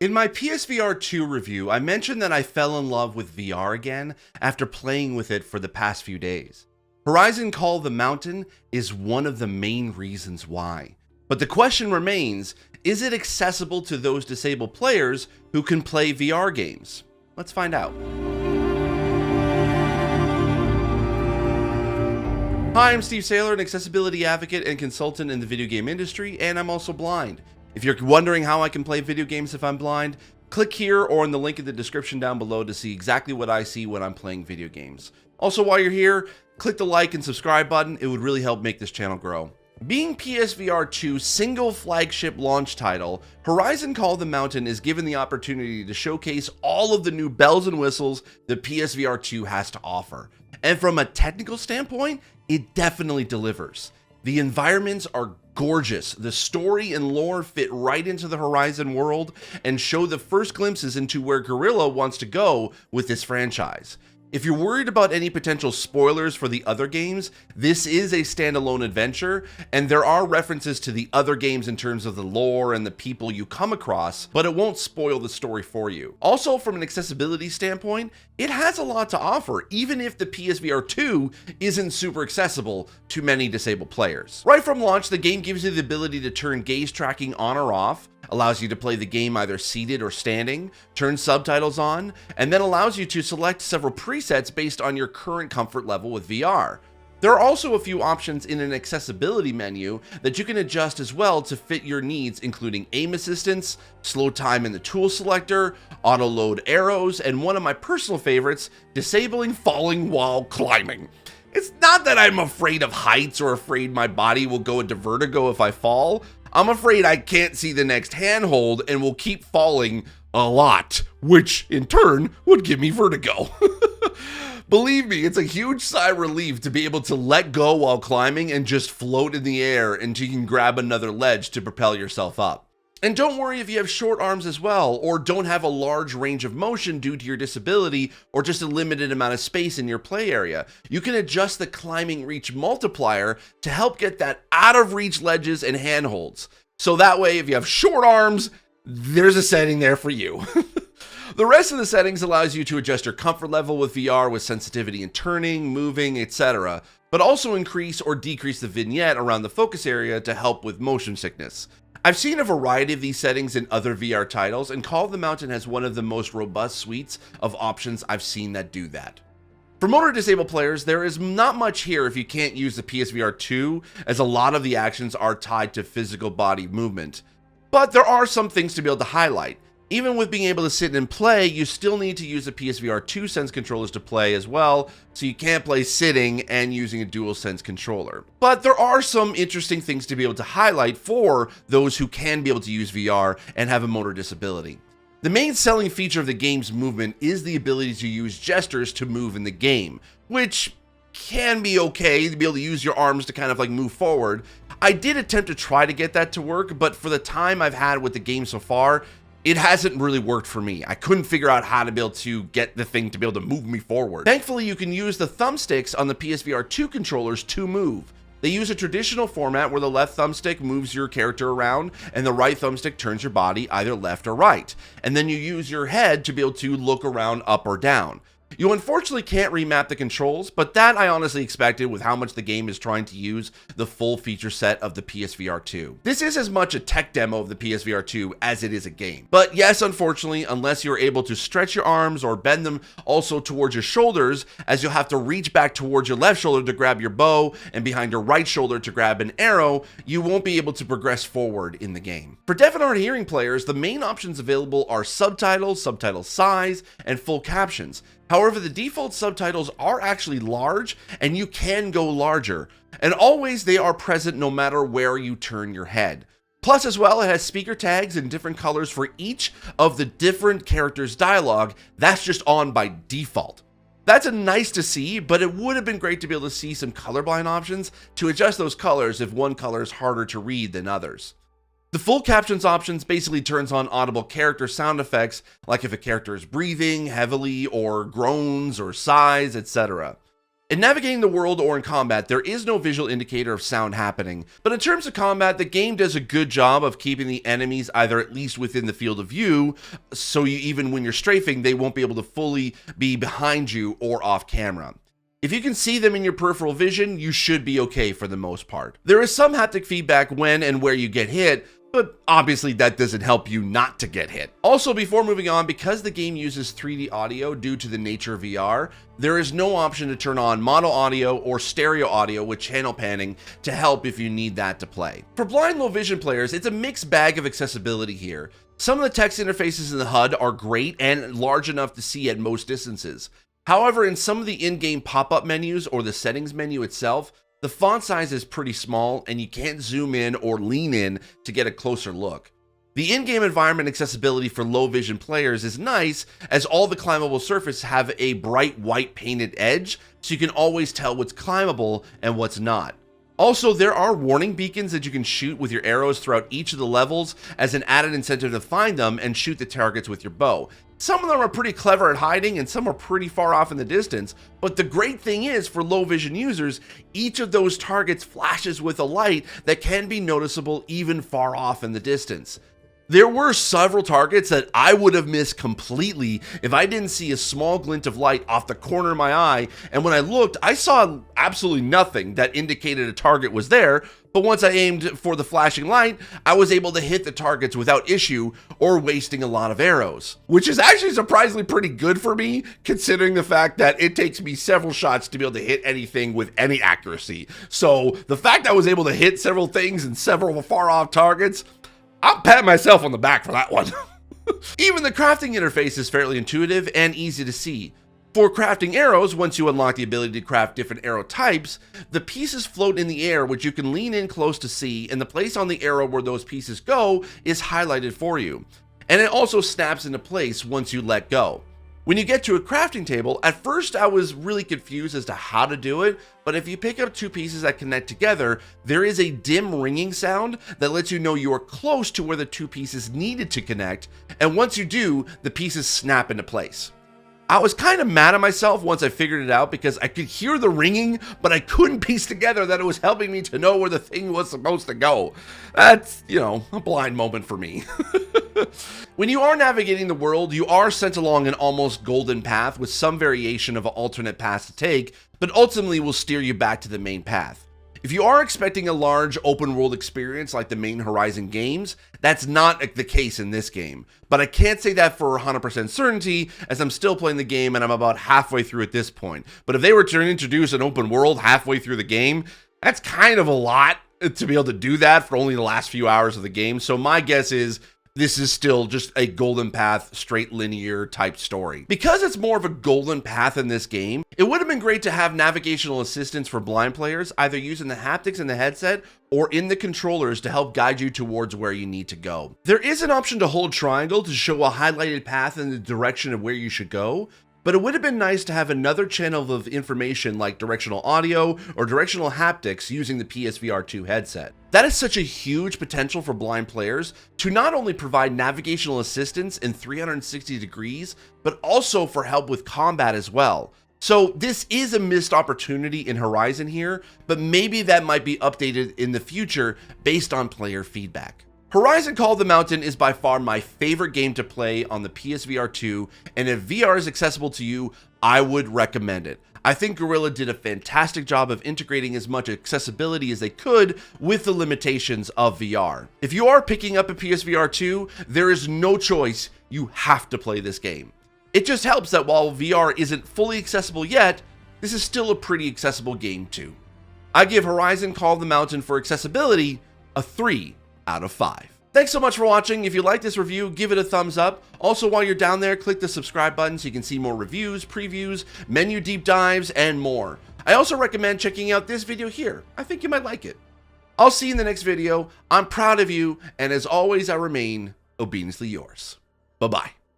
In my PSVR2 review, I mentioned that I fell in love with VR again after playing with it for the past few days. Horizon Call of the Mountain is one of the main reasons why. But the question remains, is it accessible to those disabled players who can play VR games? Let's find out. Hi, I'm Steve Saylor, an accessibility advocate and consultant in the video game industry, and I'm also blind. If you're wondering how I can play video games if I'm blind, click here or in the link in the description down below to see exactly what I see when I'm playing video games. Also, while you're here, click the like and subscribe button. It would really help make this channel grow. Being PSVR2's single flagship launch title, Horizon Call of the Mountain is given the opportunity to showcase all of the new bells and whistles that PSVR2 has to offer. And from a technical standpoint, it definitely delivers. The environments are gorgeous. The story and lore fit right into the Horizon world and show the first glimpses into where Guerrilla wants to go with this franchise. If you're worried about any potential spoilers for the other games, this is a standalone adventure, and there are references to the other games in terms of the lore and the people you come across, but it won't spoil the story for you. Also, from an accessibility standpoint, it has a lot to offer, even if the PSVR 2 isn't super accessible to many disabled players. Right from launch, the game gives you the ability to turn gaze tracking on or off, allows you to play the game either seated or standing, turn subtitles on, and then allows you to select several presets based on your current comfort level with VR. There are also a few options in an accessibility menu that you can adjust as well to fit your needs, including aim assistance, slow time in the tool selector, auto load arrows, and one of my personal favorites, disabling falling while climbing. It's not that I'm afraid of heights or afraid my body will go into vertigo if I fall. I'm afraid I can't see the next handhold and will keep falling a lot, which in turn would give me vertigo. Believe me, it's a huge sigh of relief to be able to let go while climbing and just float in the air until you can grab another ledge to propel yourself up. And don't worry if you have short arms as well, or don't have a large range of motion due to your disability, or just a limited amount of space in your play area. You can adjust the climbing reach multiplier to help get that out of reach ledges and handholds. So that way, if you have short arms, there's a setting there for you. The rest of the settings allows you to adjust your comfort level with VR with sensitivity in turning, moving, etc., but also increase or decrease the vignette around the focus area to help with motion sickness. I've seen a variety of these settings in other VR titles, and Call of the Mountain has one of the most robust suites of options I've seen that do that. For motor disabled players, there is not much here if you can't use the PSVR 2, as a lot of the actions are tied to physical body movement. But there are some things to be able to highlight. Even with being able to sit and play, you still need to use the PSVR 2 Sense controllers to play as well, so you can't play sitting and using a DualSense controller. But there are some interesting things to be able to highlight for those who can be able to use VR and have a motor disability. The main selling feature of the game's movement is the ability to use gestures to move in the game, which can be okay to be able to use your arms to kind of like move forward. I did attempt to try to get that to work, but for the time I've had with the game so far, it hasn't really worked for me. I couldn't figure out how to be able to get the thing to be able to move me forward. Thankfully, you can use the thumbsticks on the PSVR 2 controllers to move. They use a traditional format where the left thumbstick moves your character around and the right thumbstick turns your body either left or right. And then you use your head to be able to look around up or down. You unfortunately can't remap the controls, but that I honestly expected with how much the game is trying to use the full feature set of the PSVR 2. This is as much a tech demo of the PSVR 2 as it is a game. But yes, unfortunately, unless you're able to stretch your arms or bend them also towards your shoulders, as you'll have to reach back towards your left shoulder to grab your bow and behind your right shoulder to grab an arrow, you won't be able to progress forward in the game. For deaf and hard of hearing players, the main options available are subtitles, subtitle size, and full captions. However, the default subtitles are actually large, and you can go larger. And always they are present no matter where you turn your head. Plus as well, it has speaker tags in different colors for each of the different characters' dialogue. That's just on by default. That's a nice to see, but it would have been great to be able to see some colorblind options to adjust those colors if one color is harder to read than others. The full captions options basically turns on audible character sound effects, like if a character is breathing heavily or groans or sighs, etc. In navigating the world or in combat, there is no visual indicator of sound happening, but in terms of combat, the game does a good job of keeping the enemies either at least within the field of view, so even when you're strafing, they won't be able to fully be behind you or off camera. If you can see them in your peripheral vision, you should be okay for the most part. There is some haptic feedback when and where you get hit, but obviously that doesn't help you not to get hit. Also, before moving on, because the game uses 3D audio due to the nature of VR, there is no option to turn on mono audio or stereo audio with channel panning to help if you need that to play. For blind low vision players, it's a mixed bag of accessibility here. Some of the text interfaces in the HUD are great and large enough to see at most distances. However, in some of the in-game pop-up menus or the settings menu itself, the font size is pretty small and you can't zoom in or lean in to get a closer look. The in-game environment accessibility for low vision players is nice, as all the climbable surfaces have a bright white painted edge, so you can always tell what's climbable and what's not. Also, there are warning beacons that you can shoot with your arrows throughout each of the levels as an added incentive to find them and shoot the targets with your bow. Some of them are pretty clever at hiding and some are pretty far off in the distance, but the great thing is for low vision users, each of those targets flashes with a light that can be noticeable even far off in the distance. There were several targets that I would have missed completely if I didn't see a small glint of light off the corner of my eye, and when I looked, I saw absolutely nothing that indicated a target was there, but once I aimed for the flashing light, I was able to hit the targets without issue or wasting a lot of arrows, which is actually surprisingly pretty good for me, considering the fact that it takes me several shots to be able to hit anything with any accuracy. So the fact I was able to hit several things and several far off targets, I'll pat myself on the back for that one. Even the crafting interface is fairly intuitive and easy to see. For crafting arrows, once you unlock the ability to craft different arrow types, the pieces float in the air, which you can lean in close to see, and the place on the arrow where those pieces go is highlighted for you. And it also snaps into place once you let go. When you get to a crafting table, at first I was really confused as to how to do it, but if you pick up two pieces that connect together, there is a dim ringing sound that lets you know you are close to where the two pieces needed to connect, and once you do, the pieces snap into place. I was kind of mad at myself once I figured it out because I could hear the ringing, but I couldn't piece together that it was helping me to know where the thing was supposed to go. That's, a blind moment for me. When you are navigating the world, you are sent along an almost golden path with some variation of alternate paths to take, but ultimately will steer you back to the main path. If you are expecting a large open world experience like the main Horizon games, that's not the case in this game. But I can't say that for 100% certainty, as I'm still playing the game and I'm about halfway through at this point. But if they were to introduce an open world halfway through the game, that's kind of a lot to be able to do that for only the last few hours of the game. So my guess is this is still just a golden path, straight linear type story. Because it's more of a golden path in this game, it would have been great to have navigational assistance for blind players, either using the haptics in the headset or in the controllers to help guide you towards where you need to go. There is an option to hold triangle to show a highlighted path in the direction of where you should go, but it would have been nice to have another channel of information like directional audio or directional haptics using the PSVR2 headset. That is such a huge potential for blind players to not only provide navigational assistance in 360 degrees, but also for help with combat as well. So this is a missed opportunity in Horizon here, but maybe that might be updated in the future based on player feedback. Horizon Call of the Mountain is by far my favorite game to play on the PSVR2, and if VR is accessible to you, I would recommend it. I think Guerrilla did a fantastic job of integrating as much accessibility as they could with the limitations of VR. If you are picking up a PSVR2, there is no choice, you have to play this game. It just helps that while VR isn't fully accessible yet, this is still a pretty accessible game too. I give Horizon Call of the Mountain for accessibility a 3 out of 5. Thanks so much for watching. If you like this review, give it a thumbs up. Also, while you're down there, click the subscribe button so you can see more reviews, previews, menu deep dives, and more. I also recommend checking out this video here. I think you might like it. I'll see you in the next video. I'm proud of you, and as always, I remain obediently yours. Bye-bye.